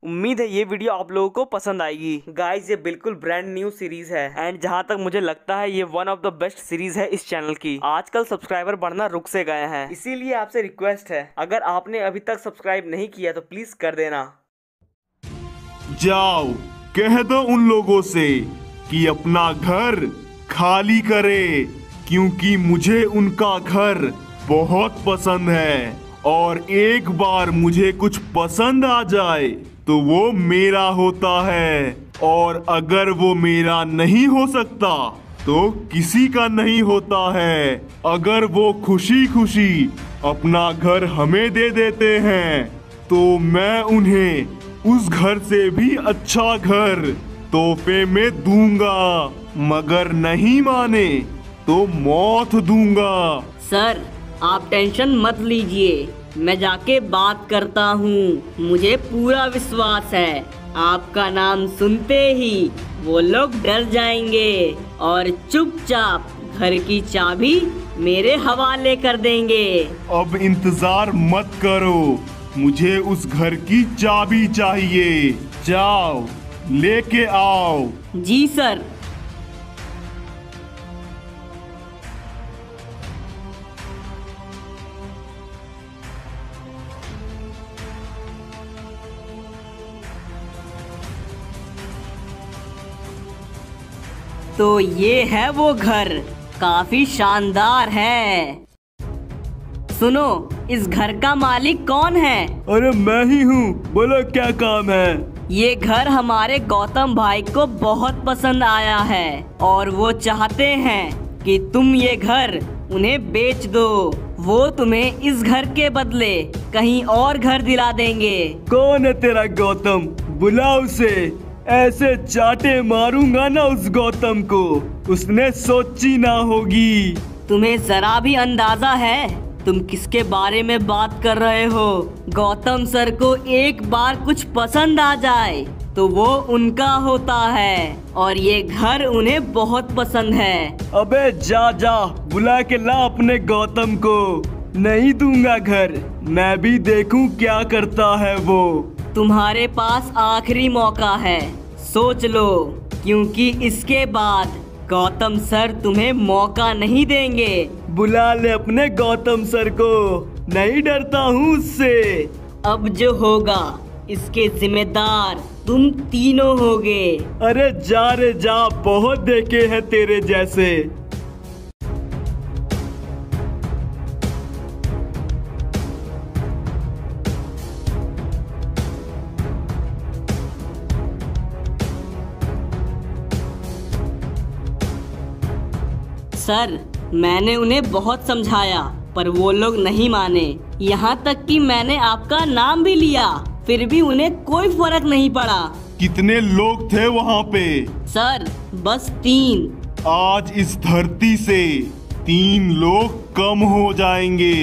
उम्मीद है ये वीडियो आप लोगों को पसंद आएगी। गाइस ये बिल्कुल ब्रांड न्यू सीरीज है एंड जहां तक मुझे लगता है ये one of the best series है इस चैनल की। आजकल सब्सक्राइबर बढ़ना रुक से गए हैं, इसीलिए आपसे रिक्वेस्ट है अगर आपने अभी तक सब्सक्राइब नहीं किया तो प्लीज कर देना। जाओ कह दो उन लोगों से कि अपना घर खाली करे, क्योंकि मुझे उनका घर बहुत पसंद है और एक बार मुझे कुछ पसंद आ जाए तो वो मेरा होता है, और अगर वो मेरा नहीं हो सकता तो किसी का नहीं होता है। अगर वो खुशी खुशी अपना घर हमें दे देते हैं तो मैं उन्हें उस घर से भी अच्छा घर तोहफे में दूंगा, मगर नहीं माने तो मौत दूंगा। सर आप टेंशन मत लीजिए, मैं जाके बात करता हूँ। मुझे पूरा विश्वास है आपका नाम सुनते ही वो लोग डर जाएंगे और चुपचाप घर की चाबी मेरे हवाले कर देंगे। अब इंतजार मत करो, मुझे उस घर की चाबी चाहिए। जाओ लेके आओ। जी सर। तो ये है वो घर, काफी शानदार है। सुनो, इस घर का मालिक कौन है? अरे मैं ही हूँ, बोलो क्या काम है? ये घर हमारे गौतम भाई को बहुत पसंद आया है और वो चाहते हैं कि तुम ये घर उन्हें बेच दो। वो तुम्हें इस घर के बदले कहीं और घर दिला देंगे। कौन है तेरा गौतम? बुला उसे। ऐसे चाटे मारूंगा ना उस गौतम को, उसने सोची ना होगी। तुम्हें जरा भी अंदाजा है तुम किसके बारे में बात कर रहे हो? गौतम सर को एक बार कुछ पसंद आ जाए तो वो उनका होता है और ये घर उन्हें बहुत पसंद है। अबे जा जा, बुला के ला अपने गौतम को। नहीं दूंगा घर, मैं भी देखूं क्या करता है वो। तुम्हारे पास आखिरी मौका है, सोच लो, क्योंकि इसके बाद गौतम सर तुम्हें मौका नहीं देंगे। बुला ले अपने गौतम सर को, नहीं डरता हूँ उससे। अब जो होगा इसके जिम्मेदार तुम तीनों होगे। अरे जा रे जा, बहुत देखे हैं तेरे जैसे। सर मैंने उन्हें बहुत समझाया पर वो लोग नहीं माने, यहाँ तक कि मैंने आपका नाम भी लिया, फिर भी उन्हें कोई फर्क नहीं पड़ा। कितने लोग थे वहाँ पे? सर बस 3। आज इस धरती से 3 लोग कम हो जाएंगे।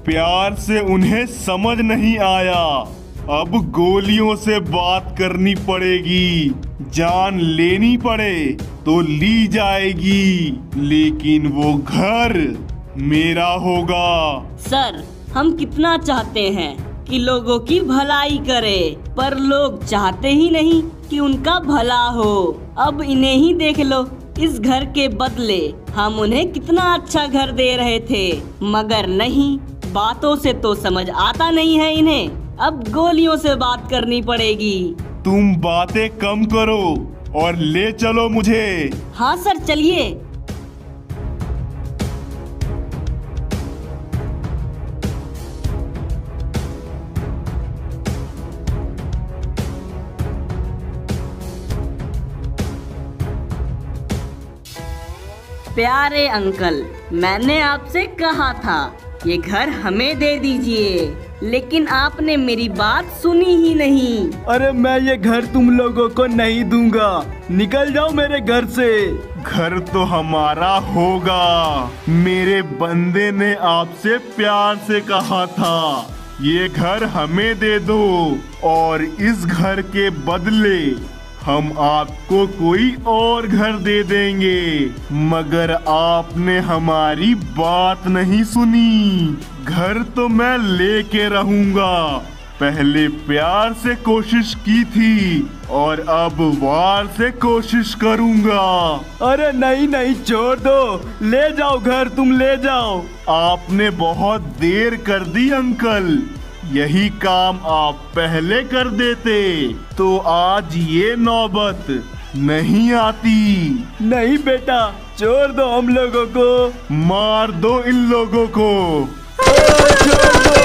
प्यार से उन्हें समझ नहीं आया, अब गोलियों से बात करनी पड़ेगी। जान लेनी पड़े तो ली जाएगी, लेकिन वो घर मेरा होगा। सर हम कितना चाहते हैं कि लोगों की भलाई करे, पर लोग चाहते ही नहीं कि उनका भला हो। अब इन्हें ही देख लो, इस घर के बदले हम उन्हें कितना अच्छा घर दे रहे थे, मगर नहीं, बातों से तो समझ आता नहीं है इन्हें। अब गोलियों से बात करनी पड़ेगी। तुम बातें कम करो और ले चलो मुझे। हाँ सर चलिए। प्यारे अंकल, मैंने आपसे कहा था ये घर हमें दे दीजिए, लेकिन आपने मेरी बात सुनी ही नहीं। अरे मैं ये घर तुम लोगों को नहीं दूंगा, निकल जाओ मेरे घर से। घर तो हमारा होगा, मेरे बंदे ने आपसे प्यार से कहा था ये घर हमें दे दो, और इस घर के बदले हम आपको कोई और घर दे देंगे, मगर आपने हमारी बात नहीं सुनी। घर तो मैं लेके रहूंगा, पहले प्यार से कोशिश की थी और अब वार से कोशिश करूंगा। अरे नहीं नहीं, छोड़ दो, ले जाओ घर, तुम ले जाओ। आपने बहुत देर कर दी अंकल, यही काम आप पहले कर देते तो आज ये नौबत नहीं आती। नहीं बेटा, छोड़ दो हम लोगों को। मार दो इन लोगों को। छोड़ दो।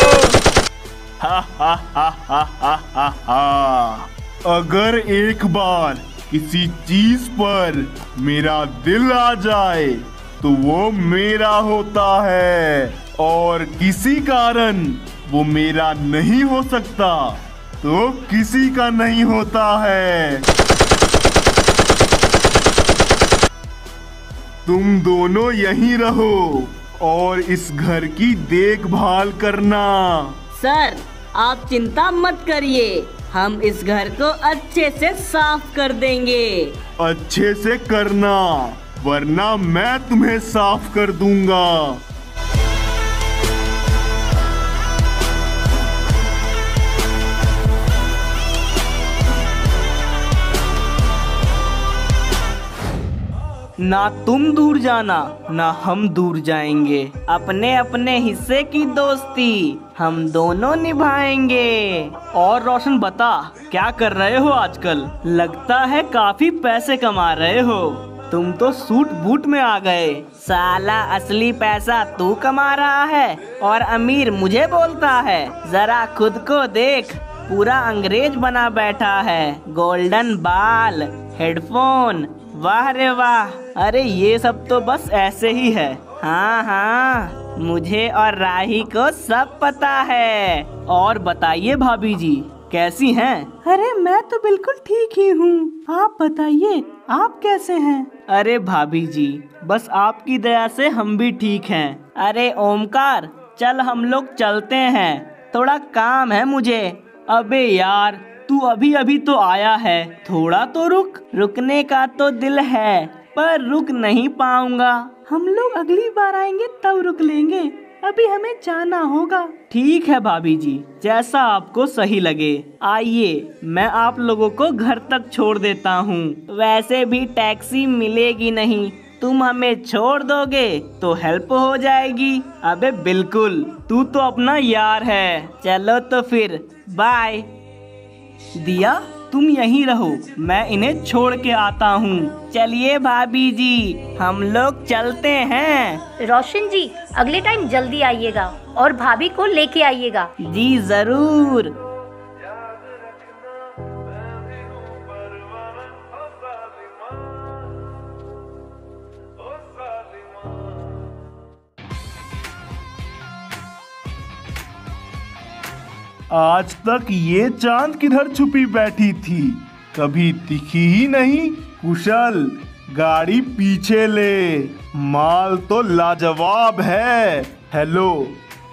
अगर एक बार किसी चीज पर मेरा दिल आ जाए तो वो मेरा होता है, और किसी कारण वो मेरा नहीं हो सकता तो किसी का नहीं होता है। तुम दोनों यहीं रहो और इस घर की देखभाल करना। सर, आप चिंता मत करिए, हम इस घर को अच्छे से साफ कर देंगे। अच्छे से करना, वरना मैं तुम्हें साफ कर दूंगा। ना तुम दूर जाना ना हम दूर जाएंगे, अपने अपने हिस्से की दोस्ती हम दोनों निभाएंगे। और रोशन बता, क्या कर रहे हो आजकल? लगता है काफी पैसे कमा रहे हो। तुम तो सूट बूट में आ गए। साला असली पैसा तू कमा रहा है और अमीर मुझे बोलता है। जरा खुद को देख, पूरा अंग्रेज बना बैठा है। गोल्डन बाल, हेडफोन, वाह रे वाह। अरे ये सब तो बस ऐसे ही है। हाँ हाँ, मुझे और राही को सब पता है। और बताइए भाभी जी, कैसी हैं? अरे मैं तो बिल्कुल ठीक ही हूँ, आप बताइए आप कैसे हैं? अरे भाभी जी, बस आपकी दया से हम भी ठीक हैं। अरे ओमकार, चल हम लोग चलते हैं, थोड़ा काम है मुझे। अबे यार, तू अभी अभी तो आया है, थोड़ा तो रुक। रुकने का तो दिल है पर रुक नहीं पाऊंगा। हम लोग अगली बार आएंगे तब रुक लेंगे, अभी हमें जाना होगा। ठीक है भाभी जी, जैसा आपको सही लगे। आइए, मैं आप लोगों को घर तक छोड़ देता हूँ। वैसे भी टैक्सी मिलेगी नहीं, तुम हमें छोड़ दोगे तो हेल्प हो जाएगी। अबे बिल्कुल, तू तो अपना यार है। चलो तो फिर बाय। दिया, तुम यहीं रहो, मैं इन्हें छोड़ के आता हूँ। चलिए भाभी जी, हम लोग चलते हैं। रोशन जी, अगले टाइम जल्दी आइएगा और भाभी को लेके आइएगा। जी जरूर। आज तक ये चांद किधर छुपी बैठी थी, कभी दिखी ही नहीं। कुशल, गाड़ी पीछे ले, माल तो लाजवाब है। हेलो,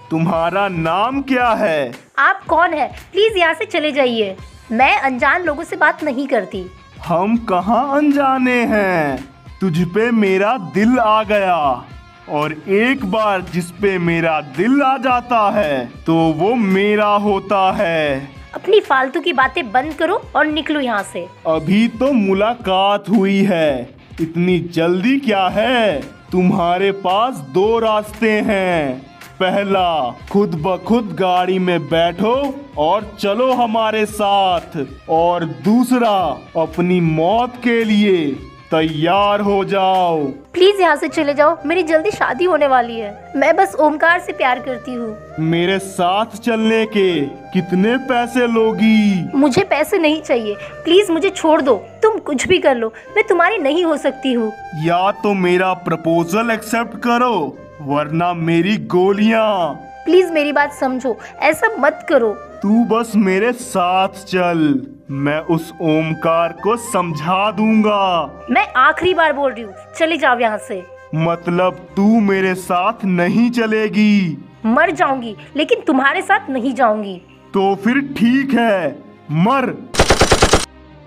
तुम्हारा नाम क्या है? आप कौन है? प्लीज यहाँ से चले जाइए, मैं अनजान लोगों से बात नहीं करती। हम कहाँ अनजाने हैं, तुझ पे मेरा दिल आ गया, और एक बार जिस पे मेरा दिल आ जाता है तो वो मेरा होता है। अपनी फालतू की बातें बंद करो और निकलो यहाँ से। अभी तो मुलाकात हुई है, इतनी जल्दी क्या है? तुम्हारे पास दो रास्ते हैं। पहला, खुद ब खुद गाड़ी में बैठो और चलो हमारे साथ, और दूसरा, अपनी मौत के लिए तैयार हो जाओ। प्लीज यहाँ से चले जाओ, मेरी जल्दी शादी होने वाली है। मैं बस ओमकार से प्यार करती हूँ। मेरे साथ चलने के कितने पैसे लोगी? मुझे पैसे नहीं चाहिए, प्लीज मुझे छोड़ दो। तुम कुछ भी कर लो, मैं तुम्हारी नहीं हो सकती हूँ। या तो मेरा प्रपोजल एक्सेप्ट करो, वरना मेरी गोलियां। प्लीज मेरी बात समझो, ऐसा मत करो। तू बस मेरे साथ चल, मैं उस ओमकार को समझा दूंगा। मैं आखिरी बार बोल रही हूँ, चले जाओ यहाँ से। मतलब तू मेरे साथ नहीं चलेगी? मर जाऊंगी लेकिन तुम्हारे साथ नहीं जाऊंगी। तो फिर ठीक है, मर।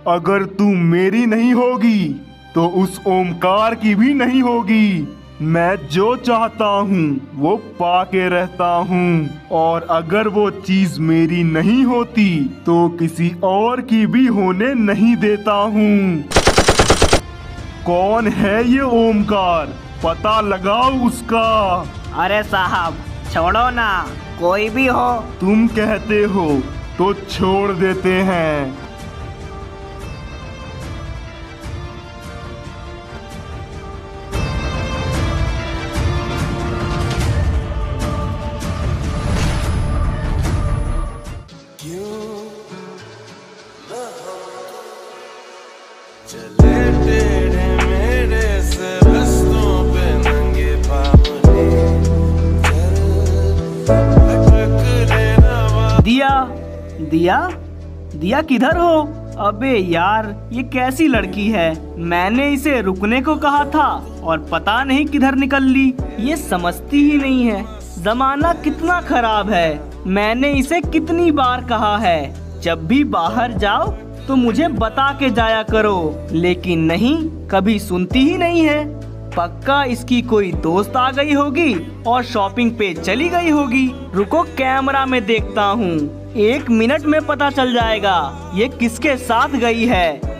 अगर तू मेरी नहीं होगी तो उस ओमकार की भी नहीं होगी। मैं जो चाहता हूँ वो पाके रहता हूँ, और अगर वो चीज मेरी नहीं होती तो किसी और की भी होने नहीं देता हूँ। कौन है ये ओमकार, पता लगाओ उसका। अरे साहब छोड़ो ना, कोई भी हो। तुम कहते हो तो छोड़ देते हैं। दिया दिया दिया किधर हो? अबे यार ये कैसी लड़की है, मैंने इसे रुकने को कहा था और पता नहीं किधर निकल ली। ये समझती ही नहीं है जमाना कितना खराब है। मैंने इसे कितनी बार कहा है जब भी बाहर जाओ तो मुझे बता के जाया करो, लेकिन नहीं, कभी सुनती ही नहीं है। पक्का इसकी कोई दोस्त आ गई होगी और शॉपिंग पे चली गई होगी। रुको कैमरा में देखता हूँ, 1 मिनट में पता चल जाएगा ये किसके साथ गई है।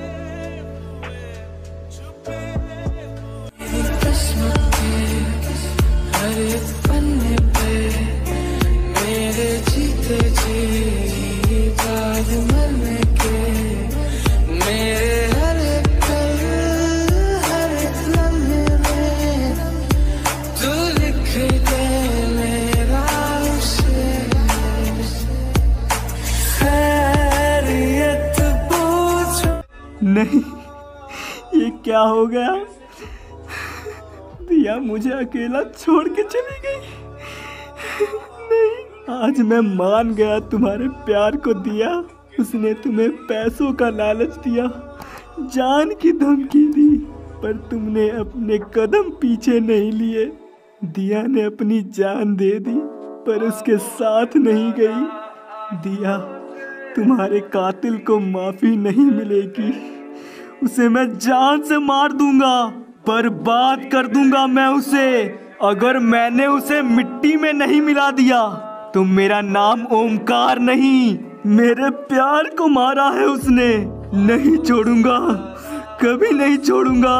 नहीं, ये क्या हो गया? दिया मुझे अकेला छोड़ के चली गई। नहीं, आज मैं मान गया तुम्हारे प्यार को। दिया, उसने तुम्हें पैसों का लालच दिया, जान की धमकी दी, पर तुमने अपने कदम पीछे नहीं लिए। दिया ने अपनी जान दे दी पर उसके साथ नहीं गई। दिया, तुम्हारे कातिल को माफी नहीं मिलेगी। उसे मैं जान से मार दूंगा, बर्बाद कर दूंगा मैं उसे। अगर मैंने उसे मिट्टी में नहीं मिला दिया तो मेरा नाम ओमकार नहीं। मेरे प्यार को मारा है उसने। नहीं छोड़ूंगा, कभी नहीं छोड़ूंगा।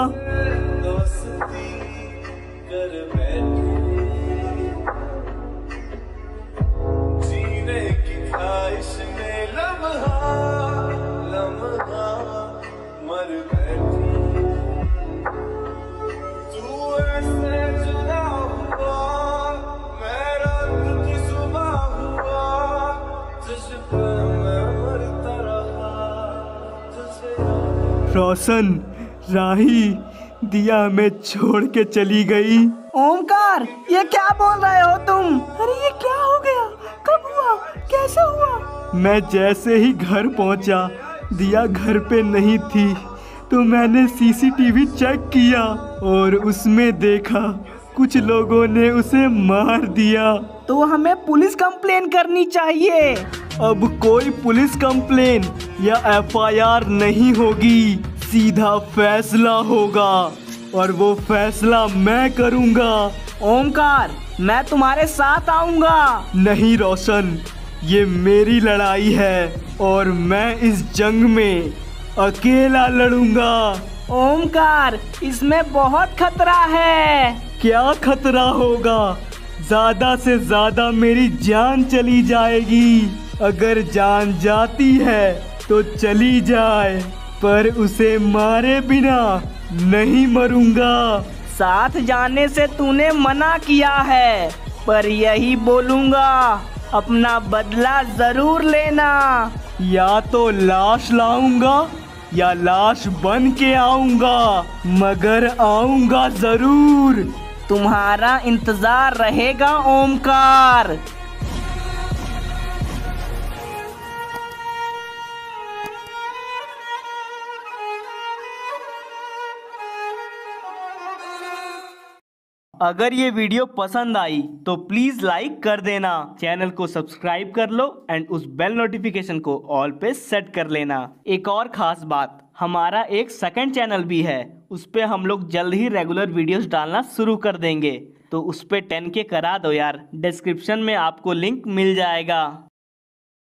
रोशन, राही, दिया हमें छोड़ के चली गई। ओमकार, ये क्या बोल रहे हो तुम? अरे ये क्या हो गया? कब हुआ? कैसे हुआ? मैं जैसे ही घर पहुंचा, दिया घर पे नहीं थी, तो मैंने सीसीटीवी चेक किया और उसमें देखा कुछ लोगों ने उसे मार दिया। तो हमें पुलिस कंप्लेन करनी चाहिए। अब कोई पुलिस कंप्लेन या एफआईआर नहीं होगी, सीधा फैसला होगा और वो फैसला मैं करूंगा। ओमकार, मैं तुम्हारे साथ आऊंगा। नहीं रोशन, ये मेरी लड़ाई है और मैं इस जंग में अकेला लड़ूंगा। ओमकार, इसमें बहुत खतरा है। क्या खतरा होगा? ज्यादा से ज्यादा मेरी जान चली जाएगी। अगर जान जाती है तो चली जाए, पर उसे मारे बिना नहीं मरूंगा। साथ जाने से तूने मना किया है, पर यही बोलूंगा, अपना बदला जरूर लेना। या तो लाश लाऊंगा या लाश बन के आऊंगा, मगर आऊंगा जरूर। तुम्हारा इंतजार रहेगा ओमकार। अगर ये वीडियो पसंद आई तो प्लीज लाइक कर देना, चैनल को सब्सक्राइब कर लो एंड उस बेल नोटिफिकेशन को ऑल पे सेट कर लेना। एक और खास बात, हमारा एक सेकंड चैनल भी है, उस पे हम लोग जल्द ही रेगुलर वीडियोस डालना शुरू कर देंगे, तो उस पे 10K करा दो यार। डिस्क्रिप्शन में आपको लिंक मिल जाएगा।